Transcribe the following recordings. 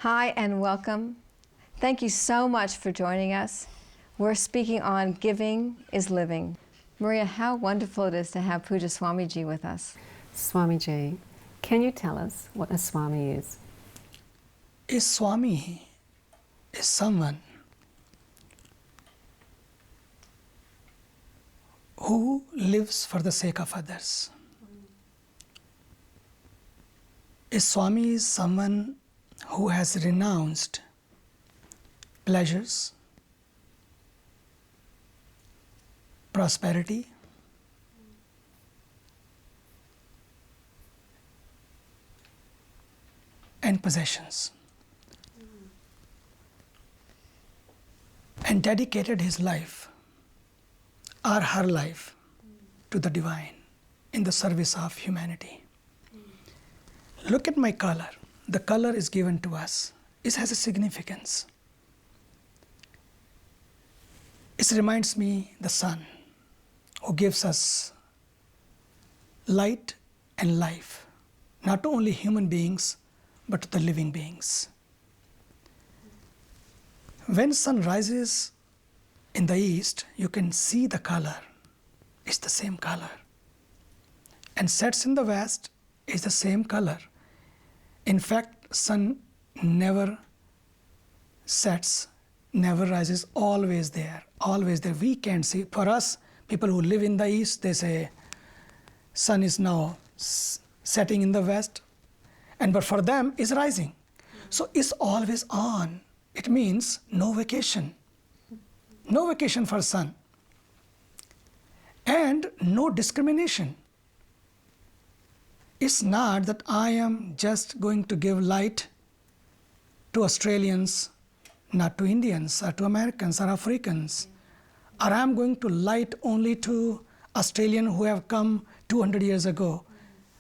Hi and welcome. Thank you so much for joining us. We're speaking on Giving is Living. Maria, how wonderful it is to have Puja Swamiji with us. Swamiji, can you tell us what a Swami is? A Swami is someone who lives for the sake of others. A Swami is someone who has renounced pleasures, prosperity, and possessions, and dedicated his life or her life to the divine in the service of humanity. Look at my color. The color is given to us. It has a significance. It reminds me the sun who gives us light and life, not to only human beings, but to the living beings. When sun rises in the east, you can see the color. It's the same color. And sets in the west, is the same color. In fact, sun never sets, never rises, always there, always there. We can't see. For us, people who live in the east, they say, sun is now setting in the west, but for them, it's rising. So it's always on. It means no vacation. No vacation for sun. And no discrimination. It's not that I am just going to give light to Australians, not to Indians, or to Americans, or Africans. Or I'm going to light only to Australians who have come 200 years ago.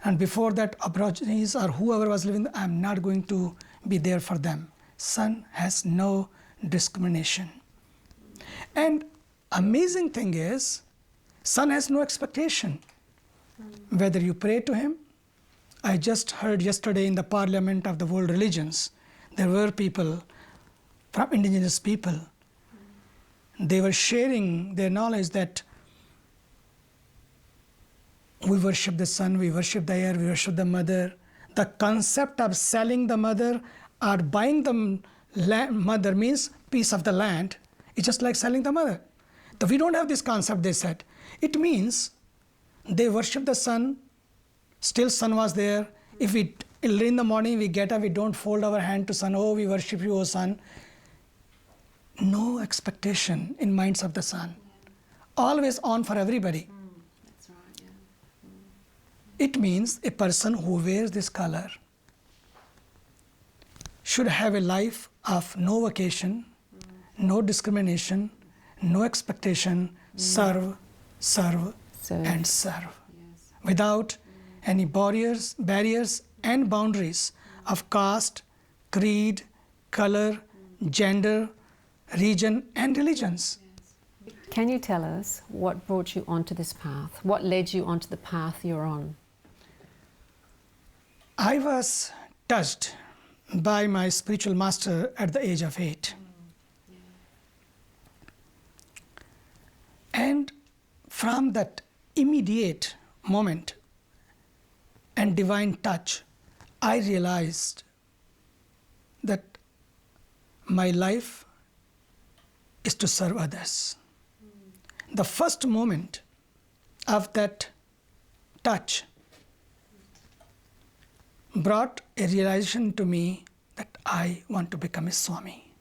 And before that, Aborigines or whoever was living, I'm not going to be there for them. Sun has no discrimination. And amazing thing is, sun has no expectation. Whether you pray to him, I just heard yesterday in the Parliament of the World Religions, there were people from indigenous people. They were sharing their knowledge that we worship the sun, we worship the air, we worship the mother. The concept of selling the mother or buying the mother means piece of the land. It's just like selling the mother. We don't have this concept, they said. It means they worship the sun. Still sun was there. If we early in the morning we get up, we don't fold our hand to sun, oh, we worship you, oh sun. No expectation in minds of the sun. Always on for everybody. That's right, yeah. It means a person who wears this color should have a life of no vacation, no discrimination, no expectation, serve, and serve. Yes. Without any barriers and boundaries of caste, creed, color, gender, region, and religions. Yes. Can you tell us what brought you onto this path? What led you onto the path you're on? I was touched by my spiritual master at the age of 8. And from that immediate moment and divine touch, I realized that my life is to serve others. The first moment of that touch brought a realization to me that I want to become a Swami.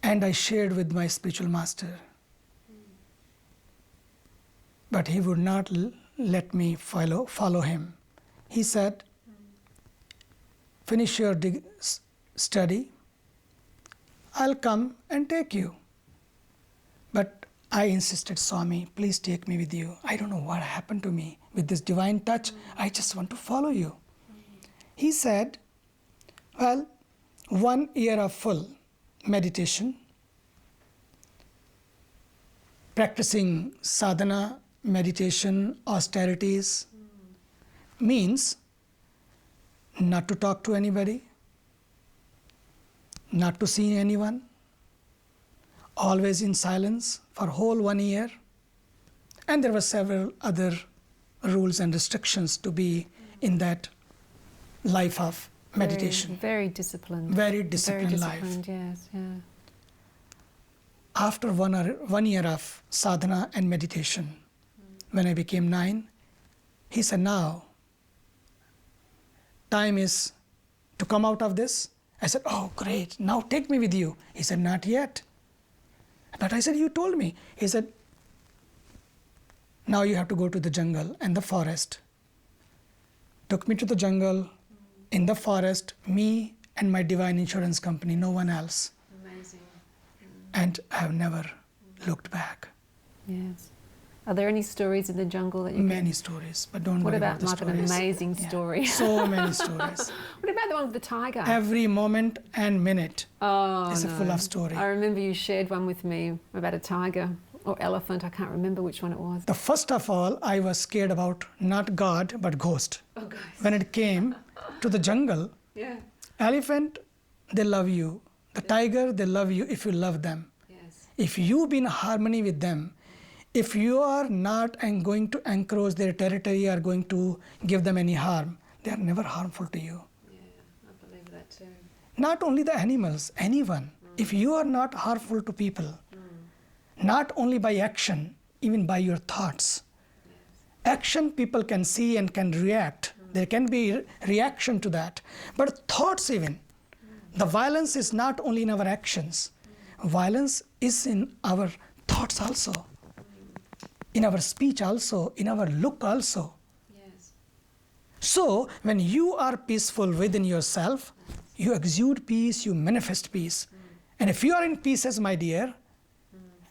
And I shared with my spiritual master. But he would not let me follow him. He said, finish your study, I'll come and take you. But I insisted, Swami, please take me with you. I don't know what happened to me with this divine touch. I just want to follow you. He said, well, 1 year of full meditation, practicing sadhana, meditation, austerities, means not to talk to anybody, not to see anyone, always in silence for whole 1 year. And there were several other rules and restrictions to be in that life of meditation. Very disciplined. Very disciplined Very life. disciplined, yes, yeah. After 1 year of sadhana and meditation, when I became 9, he said, now, time is to come out of this. I said, oh, great, now take me with you. He said, not yet. But I said, you told me. He said, now you have to go to the jungle and the forest. Took me to the jungle, in the forest, me and my divine insurance company, no one else. Amazing. And I have never looked back. Yes. Are there any stories in the jungle that you Many stories, but don't What worry about about the like stories. an amazing Yeah, story? so many stories. What about the one with the tiger? Every moment and minute is full of story. I remember you shared one with me about a tiger or elephant. I can't remember which one it was. The first of all, I was scared about not God, but ghost. Oh, guys. When it came to the jungle, Yeah. elephant, they love you. The tiger, they love you if you love them. Yes. If you be in harmony with them, if you are not going to encroach their territory or going to give them any harm, they are never harmful to you. Yeah, I believe that too. Not only the animals, anyone. If you are not harmful to people, not only by action, even by your thoughts. Action people can see and can react. There can be reaction to that. But thoughts even. The violence is not only in our actions. Violence is in our thoughts also. In our speech also, in our look also. Yes. So, when you are peaceful within yourself, you exude peace, you manifest peace. And if you are in pieces, my dear,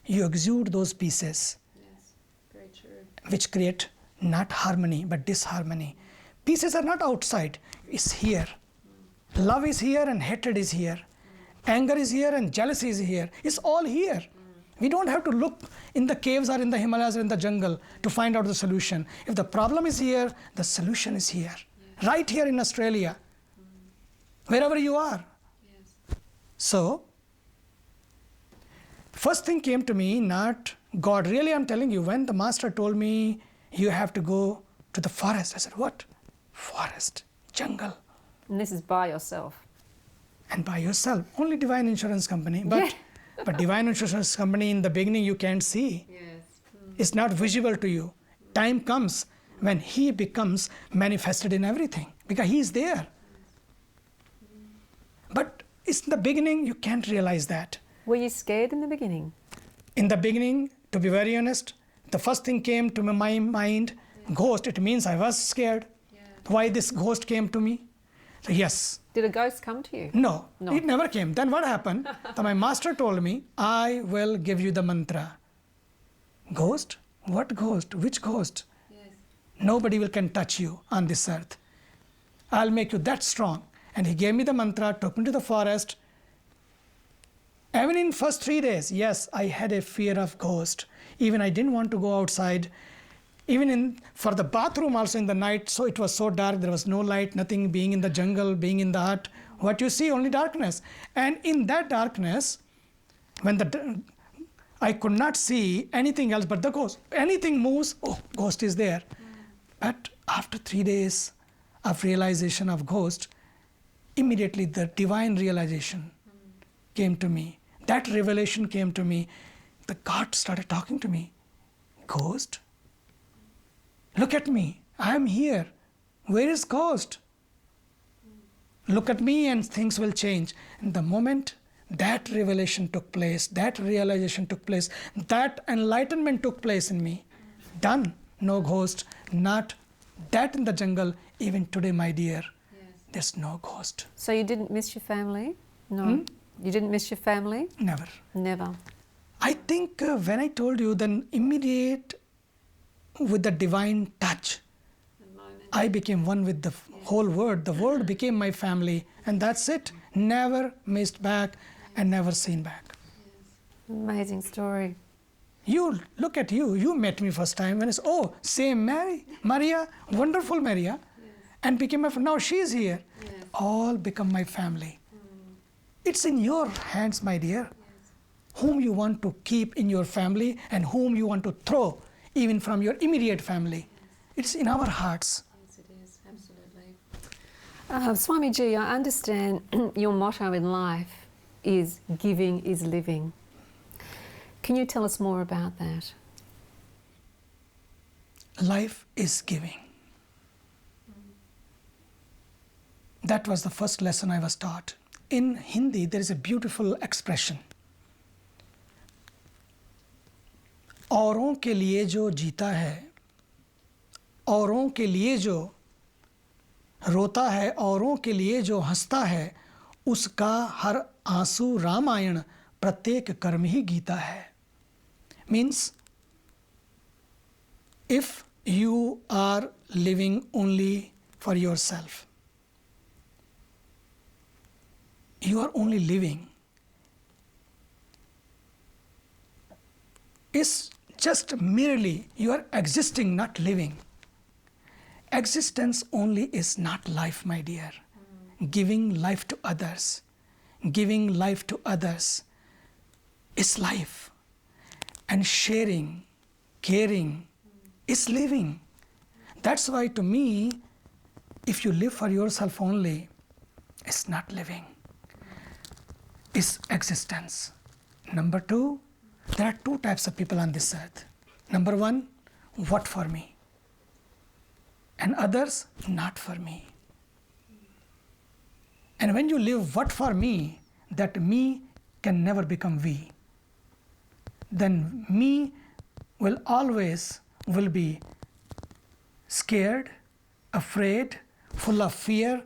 you exude those pieces, Yes. Very true. which create not harmony, but disharmony. Pieces are not outside, it's here. Love is here and hatred is here. Anger is here and jealousy is here. It's all here. We don't have to look in the caves or in the Himalayas or in the jungle to find out the solution. If the problem is here, the solution is here. Right here in Australia. Wherever you are. Yes. So, first thing came to me, not God. Really, I'm telling you, when the master told me, you have to go to the forest, I said, what? Forest, jungle, And this is by yourself. and by yourself. Only divine insurance company. But, but divine insurance company in the beginning you can't see. Yes. It's not visible to you. Time comes when he becomes manifested in everything because he is there. But it's in the beginning you can't realize that. Were you scared in the beginning? In the beginning, to be very honest, the first thing came to my mind, ghost. It means I was scared. Why this ghost came to me? So yes. Did a ghost come to you? No, No. it never came. Then what happened? So my master told me, I will give you the mantra. Ghost? What ghost? Which ghost? Yes. Nobody can touch you on this earth. I'll make you that strong. And he gave me the mantra, took me to the forest. Even in first 3 days, yes, I had a fear of ghost. Even I didn't want to go outside. Even for the bathroom also in the night, so it was so dark, there was no light, nothing, being in the jungle, being in the hut. What you see, only darkness. And in that darkness, when I could not see anything else but the ghost. Anything moves, oh, ghost is there. But after 3 days of realization of ghost, immediately the divine realization came to me. That revelation came to me. The God started talking to me. Ghost? Look at me. I am here. Where is ghost? Look at me and things will change. And the moment that revelation took place, that realization took place, that enlightenment took place in me. Done. No ghost. Not that in the jungle. Even today, my dear, there's no ghost. So you didn't miss your family? No. You didn't miss your family? Never. Never. I think when I told you, then immediate with the divine touch, I became one with the whole world. The world became my family, and that's it. Never missed back and never seen back. Amazing story. You, look at you. You met me first time when it's, oh, same Maria, wonderful Maria, and became my friend. Now she's here. All become my family. It's in your hands, my dear. Whom you want to keep in your family and whom you want to throw even from your immediate family. It's in our hearts. Yes, it is, absolutely. Swamiji, I understand your motto in life is giving is living. Can you tell us more about that? Life is giving. That was the first lesson I was taught. In Hindi, there is a beautiful expression. औरों के लिए जो जीता है, औरों के लिए जो रोता है, औरों के लिए जो हंसता है, उसका हर आंसू रामायण प्रत्येक कर्म ही गीता है. Means, if you are living only for yourself, you are only living. It's just merely you are existing, not living. Existence only is not life, my dear. Giving life to others, giving life to others is life. And sharing, caring is living. That's why to me, if you live for yourself only, it's not living. It's existence. Number two, there are two types of people on this earth. Number one, what for me? And others, not for me. And when you live what for me, that me can never become we. Then me will always be scared, afraid, full of fear,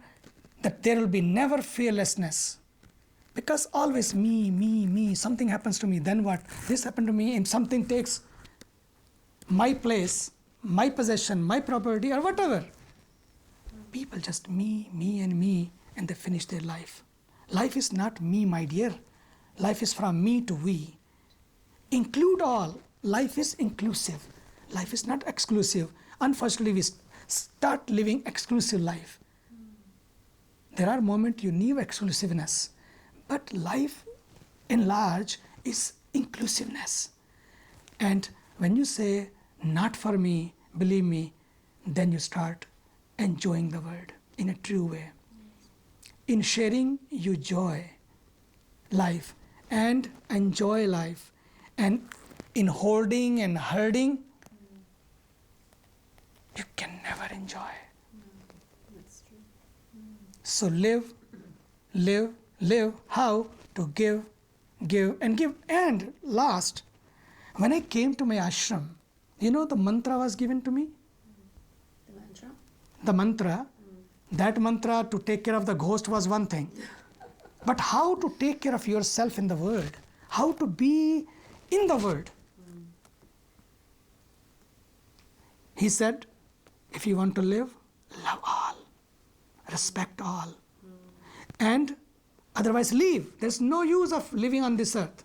that there will be never fearlessness. Because always me, something happens to me, then what? This happened to me, and something takes my place, my possession, my property, or whatever. People just me, and they finish their life. Life is not me, my dear. Life is from me to we. Include all. Life is inclusive. Life is not exclusive. Unfortunately, we start living exclusive life. There are moments you need exclusiveness. But life in large is inclusiveness. And when you say, not for me, believe me, then you start enjoying the world in a true way. In sharing, you joy life and enjoy life. And in holding and hurting, you can never enjoy. That's true. So live. How? To give, and give. And last, when I came to my ashram, you know the mantra was given to me? The mantra? The mantra. That mantra to take care of the ghost was one thing. But how to take care of yourself in the world? How to be in the world? He said, if you want to live, love all, respect all. And otherwise leave. There's no use of living on this earth.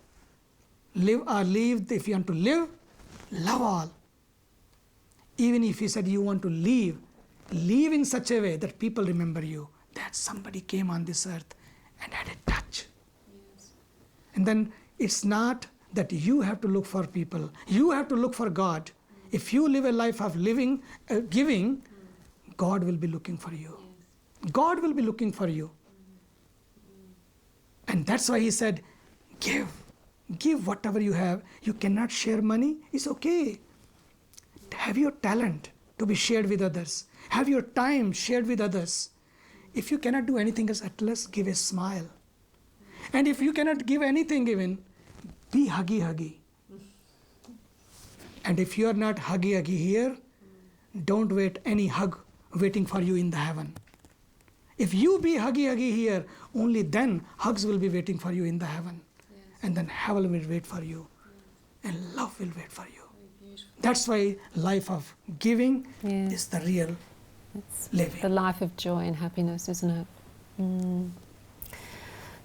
Live or leave. If you want to live, love all. Even if he said you want to leave in such a way that people remember you, that somebody came on this earth and had a touch. Yes. And then it's not that you have to look for people. You have to look for God. If you live a life of giving, God will be looking for you. Yes. God will be looking for you. And that's why he said, give whatever you have. You cannot share money, it's okay. Have your talent to be shared with others. Have your time shared with others. If you cannot do anything else, at least give a smile. And if you cannot give anything even, be huggy. And if you are not huggy here, don't wait any hug waiting for you in the heaven. If you be huggy here, only then hugs will be waiting for you in the heaven. Yes. And then heaven will wait for you. Yes. And love will wait for you. That's why life of giving is the real living. The life of joy and happiness, isn't it?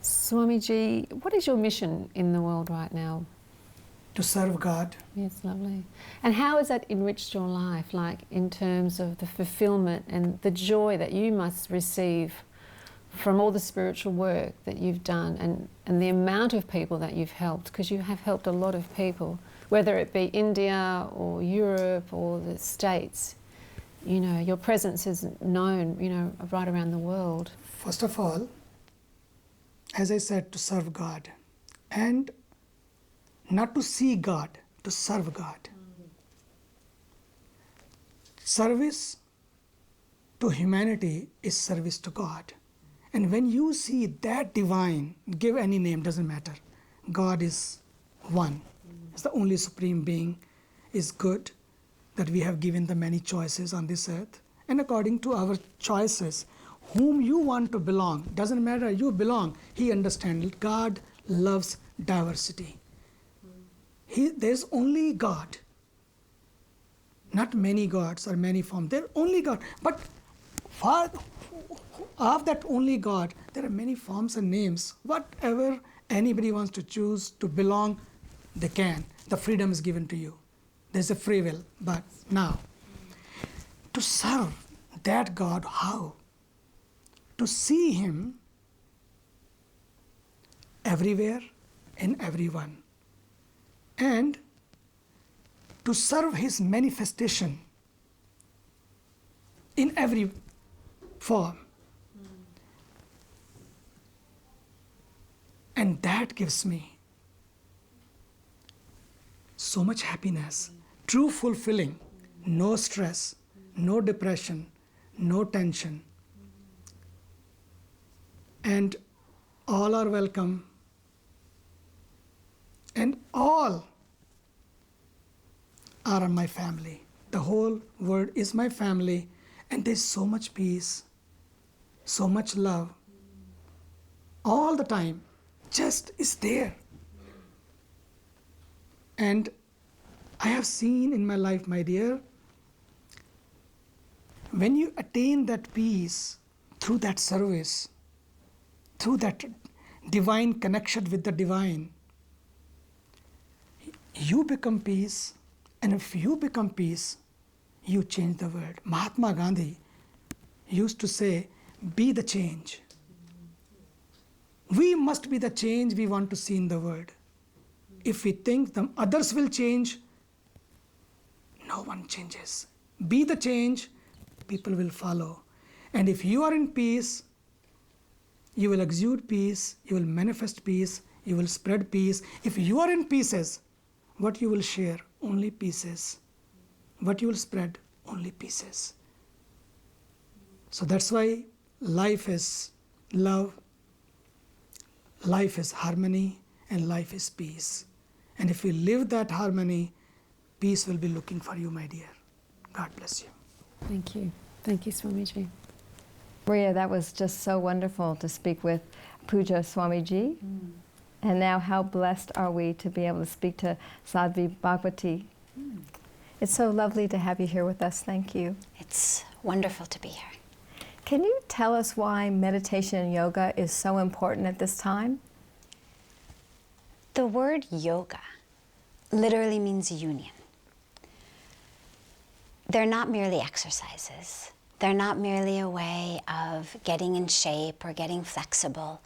Swamiji, what is your mission in the world right now? To serve God. Yes, lovely. And how has that enriched your life, like in terms of the fulfillment and the joy that you must receive from all the spiritual work that you've done and the amount of people that you've helped, because you have helped a lot of people, whether it be India or Europe or the States, you know, your presence is known, you know, right around the world. First of all, as I said, to serve God, and not to see God, to serve God. Service to humanity is service to God. And when you see that divine, give any name, doesn't matter. God is one. It's the only supreme being, is good, that we have given the many choices on this earth. And according to our choices, whom you want to belong, doesn't matter, you belong. He understands. God loves diversity. There's only God. Not many gods or many forms. There's only God. But for of that only God, there are many forms and names. Whatever anybody wants to choose to belong, they can. The freedom is given to you. There's a free will. But now, to serve that God, how? To see Him everywhere and everyone. And to serve His manifestation in every form. And that gives me so much happiness, true fulfilling, no stress, no depression, no tension. And all are welcome. And all are my family. The whole world is my family. And there's so much peace, so much love. All the time, just is there. And I have seen in my life, my dear, when you attain that peace through that service, through that divine connection with the divine, you become peace. And if you become peace, you change the world. Mahatma Gandhi used to say, be the change. We must be the change we want to see in the world. If we think the others will change, no one changes. Be the change, people will follow. And if you are in peace, you will exude peace, you will manifest peace, you will spread peace. If you are in pieces, what you will share? Only pieces. What you will spread? Only pieces. So that's why life is love, life is harmony, and life is peace. And if you live that harmony, peace will be looking for you, my dear. God bless you. Thank you. Thank you, Swamiji. Maria, that was just so wonderful to speak with Puja Swamiji. And now how blessed are we to be able to speak to Sadhvi Bhagawati. It's so lovely to have you here with us. Thank you. It's wonderful to be here. Can you tell us why meditation and yoga is so important at this time? The word yoga literally means union. They're not merely exercises. They're not merely a way of getting in shape or getting flexible.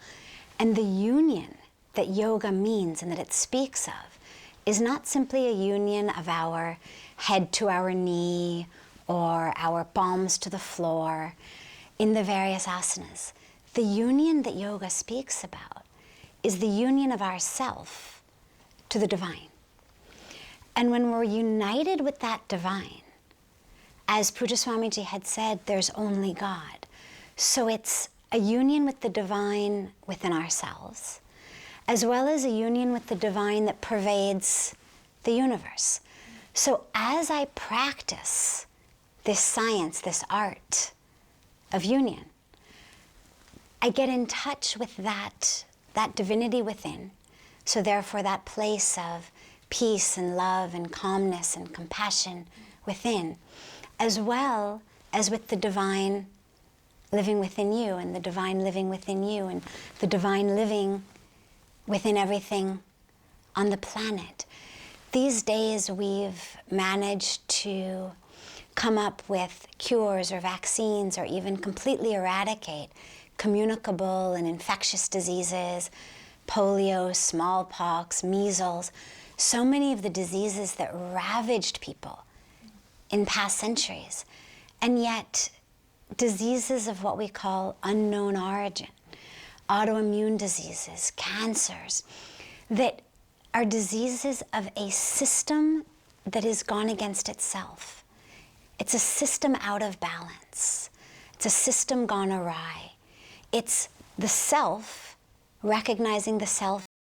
And the union that yoga means and that it speaks of is not simply a union of our head to our knee or our palms to the floor in the various asanas. The union that yoga speaks about is the union of ourself to the divine. And when we're united with that divine, as Puja Swamiji had said, there's only God. So it's a union with the divine within ourselves, as well as a union with the divine that pervades the universe. So as I practice this science, this art of union, I get in touch with that divinity within. So therefore that place of peace and love and calmness and compassion within, as well as with the divine living within you and the divine living within you and the divine living within everything on the planet. These days we've managed to come up with cures or vaccines or even completely eradicate communicable and infectious diseases, polio, smallpox, measles, so many of the diseases that ravaged people in past centuries. And yet, diseases of what we call unknown origin, autoimmune diseases, cancers, that are diseases of a system that has gone against itself. It's a system out of balance. It's a system gone awry. It's the self recognizing the self